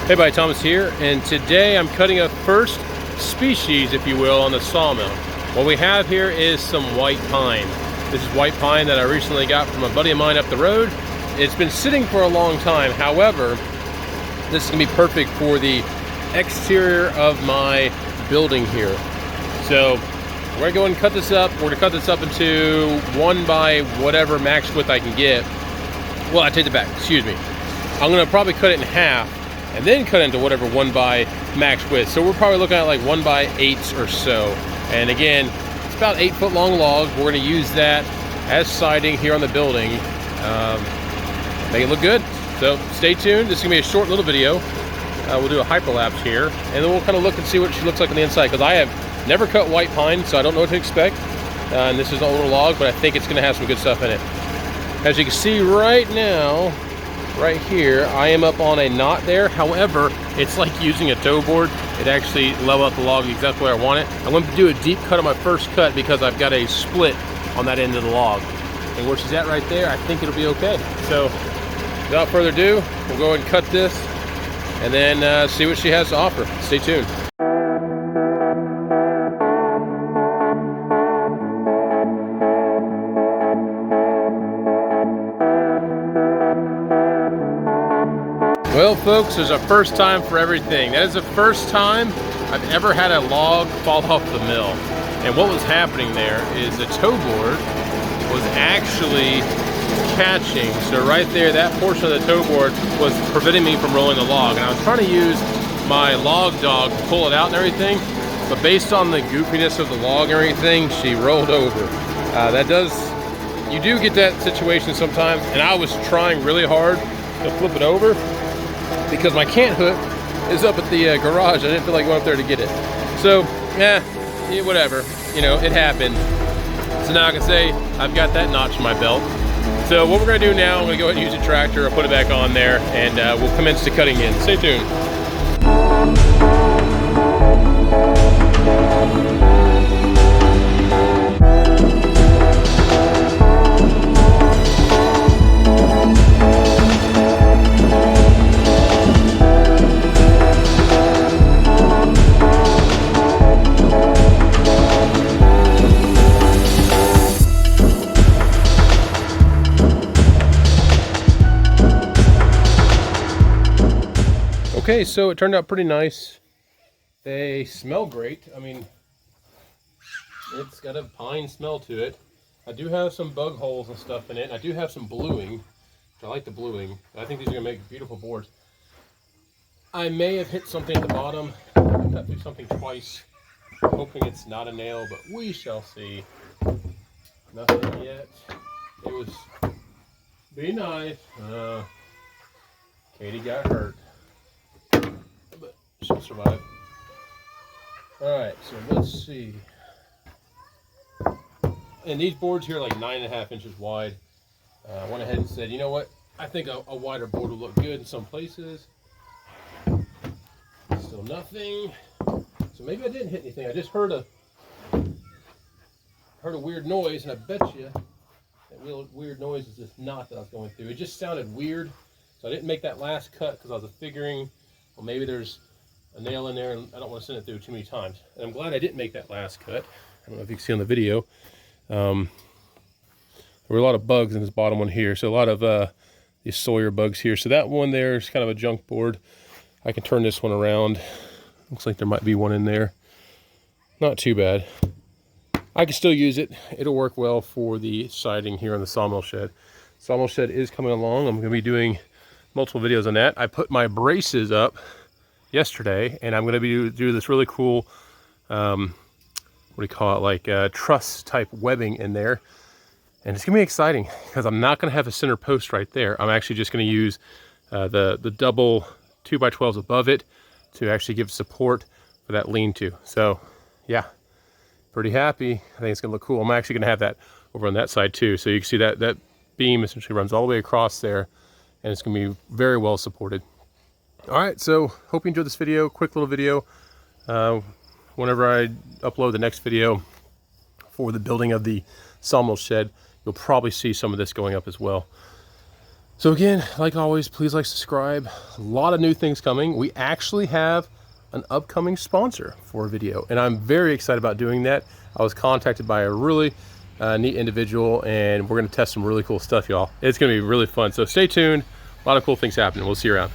Hey buddy, Thomas here, and today I'm cutting a first species, if you will, on the sawmill. What we have here is some white pine. This is white pine that I recently got from a buddy of mine up the road. It's been sitting for a long time. However, this is gonna be perfect for the exterior of my building here. So we're gonna go ahead and cut this up. We're gonna cut this up into 1 by whatever max width I can get. Well, I take it back, excuse me. I'm gonna probably cut it in half and then cut into whatever 1 by max width. So we're probably looking at like 1 by 8s or so. And again, it's about 8-foot long log. We're gonna use that as siding here on the building. Make it look good. So stay tuned. This is gonna be a short little video. We'll do a hyperlapse here, and then we'll kind of look and see what she looks like on the inside, because I have never cut white pine, so I don't know what to expect. And this is an older log, but I think it's gonna have some good stuff in it. As you can see right now, right here, I am up on a knot there. However, it's like using a toe board. It actually level out the log exactly where I want it. I'm going to do a deep cut on my first cut because I've got a split on that end of the log. And where she's at right there, I think it'll be okay. So without further ado, we'll go ahead and cut this and then see what she has to offer. Stay tuned. Well, folks, there's a first time for everything. That is the first time I've ever had a log fall off the mill. And what was happening there is the toe board was actually catching. So right there, that portion of the toe board was preventing me from rolling the log. And I was trying to use my log dog to pull it out and everything, but based on the goofiness of the log and everything, she rolled over. You do get that situation sometimes, and I was trying really hard to flip it over, because my cant hook is up at the garage. I didn't feel like going up there to get it. So, yeah, whatever. You know, it happened. So now I can say I've got that notch in my belt. So what we're gonna do now, I'm gonna go ahead and use a tractor. I'll put it back on there, and we'll commence to cutting in. Stay tuned. Okay, so it turned out pretty nice. They smell great. I mean, it's got a pine smell to it. I do have some bug holes and stuff in it. I do have some bluing, which I like the bluing. I think these are gonna make beautiful boards. I may have hit something at the bottom. I cut through something twice, hoping it's not a nail, but we shall see. Nothing yet. It was, be nice. Katie got hurt. But she'll survive. Alright, so let's see. And these boards here are like 9.5 inches wide. I went ahead and said, you know what? I think a wider board will look good in some places. Still nothing. So maybe I didn't hit anything. I just heard a weird noise, and I bet you that weird noise is this knot that I was going through. It just sounded weird. So I didn't make that last cut because I was figuring, well, maybe there's a nail in there and I don't want to send it through too many times. And I'm glad I didn't make that last cut. I don't know if you can see on the video. There were a lot of bugs in this bottom one here. So a lot of these Sawyer bugs here. So that one there is kind of a junk board. I can turn this one around. Looks like there might be one in there. Not too bad. I can still use it. It'll work well for the siding here on the sawmill shed. Sawmill shed is coming along. I'm going to be doing multiple videos on that. I put my braces up yesterday, and I'm going to be do this really cool, what do you call it, like truss type webbing in there. And it's going to be exciting because I'm not going to have a center post right there. I'm actually just going to use the double 2x12s above it to actually give support for that lean-to. So yeah, pretty happy. I think it's going to look cool. I'm actually going to have that over on that side too. So you can see that beam essentially runs all the way across there, and it's going to be very well supported. All right, so hope you enjoyed this video. Quick little video. Whenever I upload the next video for the building of the sawmill shed, you'll probably see some of this going up as well. So again, like always, please like, subscribe. A lot of new things coming. We actually have an upcoming sponsor for a video, and I'm very excited about doing that. I was contacted by a really neat individual, and we're gonna test some really cool stuff, y'all. It's gonna be really fun, so stay tuned. A lot of cool things happening. We'll see you around.